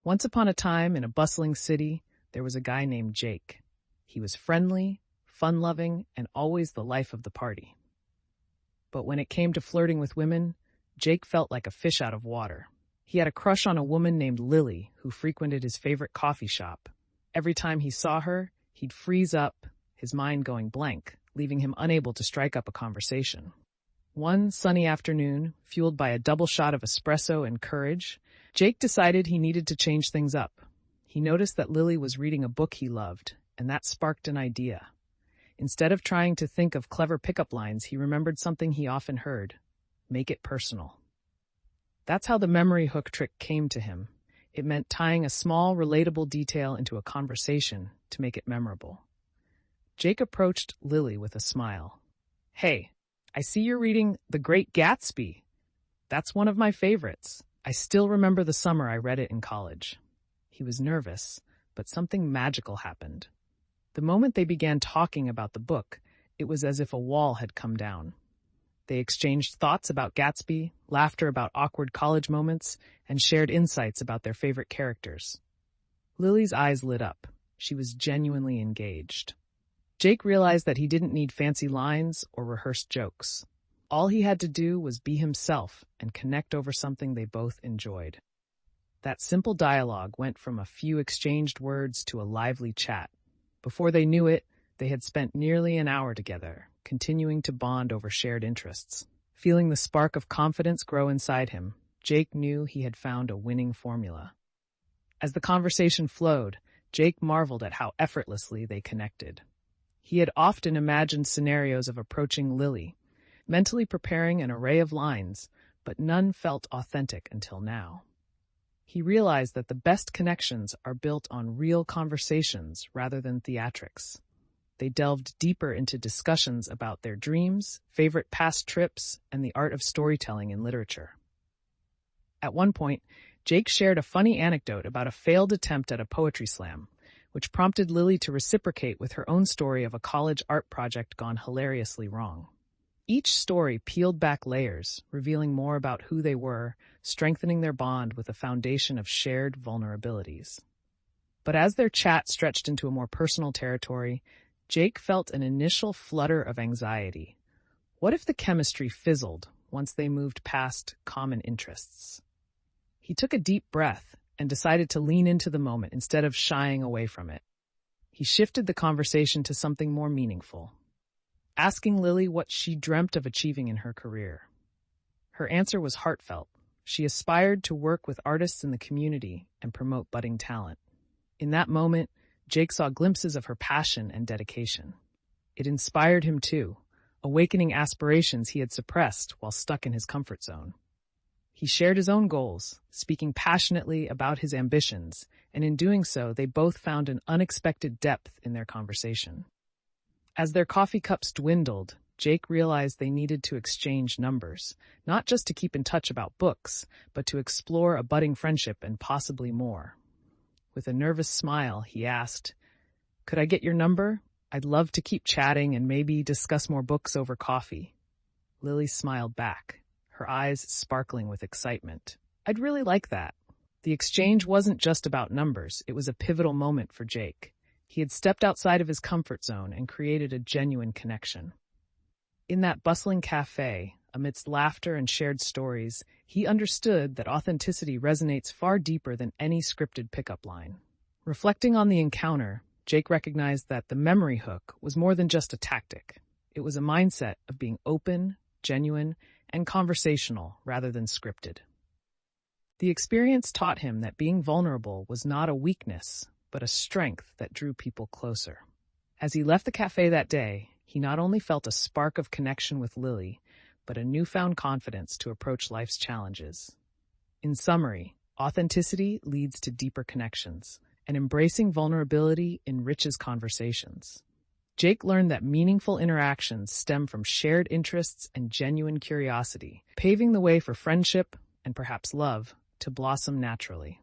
Once upon a time, in a bustling city, there was a guy named Jake. He was friendly, fun-loving, and always the life of the party. But when it came to flirting with women, Jake felt like a fish out of water. He had a crush on a woman named Lily, who frequented his favorite coffee shop. Every time he saw her, he'd freeze up, his mind going blank, leaving him unable to strike up a conversation. One sunny afternoon, fueled by a double shot of espresso and courage, Jake decided he needed to change things up. He noticed that Lily was reading a book he loved, and that sparked an idea. Instead of trying to think of clever pickup lines, he remembered something he often heard: make it personal. That's how the memory hook trick came to him. It meant tying a small, relatable detail into a conversation to make it memorable. Jake approached Lily with a smile. "Hey, I see you're reading The Great Gatsby. That's one of my favorites. I still remember the summer I read it in college." He was nervous, but something magical happened. The moment they began talking about the book, it was as if a wall had come down. They exchanged thoughts about Gatsby, laughter about awkward college moments, and shared insights about their favorite characters. Lily's eyes lit up. She was genuinely engaged. Jake realized that he didn't need fancy lines or rehearsed jokes. All he had to do was be himself and connect over something they both enjoyed. That simple dialogue went from a few exchanged words to a lively chat. Before they knew it, they had spent nearly an hour together, continuing to bond over shared interests. Feeling the spark of confidence grow inside him, Jake knew he had found a winning formula. As the conversation flowed, Jake marveled at how effortlessly they connected. He had often imagined scenarios of approaching Lily, mentally preparing an array of lines, but none felt authentic until now. He realized that the best connections are built on real conversations rather than theatrics. They delved deeper into discussions about their dreams, favorite past trips, and the art of storytelling in literature. At one point, Jake shared a funny anecdote about a failed attempt at a poetry slam, which prompted Lily to reciprocate with her own story of a college art project gone hilariously wrong. Each story peeled back layers, revealing more about who they were, strengthening their bond with a foundation of shared vulnerabilities. But as their chat stretched into a more personal territory, Jake felt an initial flutter of anxiety. What if the chemistry fizzled once they moved past common interests? He took a deep breath and decided to lean into the moment instead of shying away from it. He shifted the conversation to something more meaningful, asking Lily what she dreamt of achieving in her career. Her answer was heartfelt. She aspired to work with artists in the community and promote budding talent. In that moment, Jake saw glimpses of her passion and dedication. It inspired him too, awakening aspirations he had suppressed while stuck in his comfort zone. He shared his own goals, speaking passionately about his ambitions, and in doing so, they both found an unexpected depth in their conversation. As their coffee cups dwindled, Jake realized they needed to exchange numbers, not just to keep in touch about books, but to explore a budding friendship and possibly more. With a nervous smile, he asked, "Could I get your number? I'd love to keep chatting and maybe discuss more books over coffee." Lily smiled back, her eyes sparkling with excitement. "I'd really like that." The exchange wasn't just about numbers, it was a pivotal moment for Jake. He had stepped outside of his comfort zone and created a genuine connection. In that bustling cafe, amidst laughter and shared stories, he understood that authenticity resonates far deeper than any scripted pickup line. Reflecting on the encounter, Jake recognized that the memory hook was more than just a tactic. It was a mindset of being open, genuine, and conversational rather than scripted. The experience taught him that being vulnerable was not a weakness, but a strength that drew people closer. As he left the cafe that day, he not only felt a spark of connection with Lily, but a newfound confidence to approach life's challenges. In summary, authenticity leads to deeper connections, and embracing vulnerability enriches conversations. Jake learned that meaningful interactions stem from shared interests and genuine curiosity, paving the way for friendship, and perhaps love, to blossom naturally.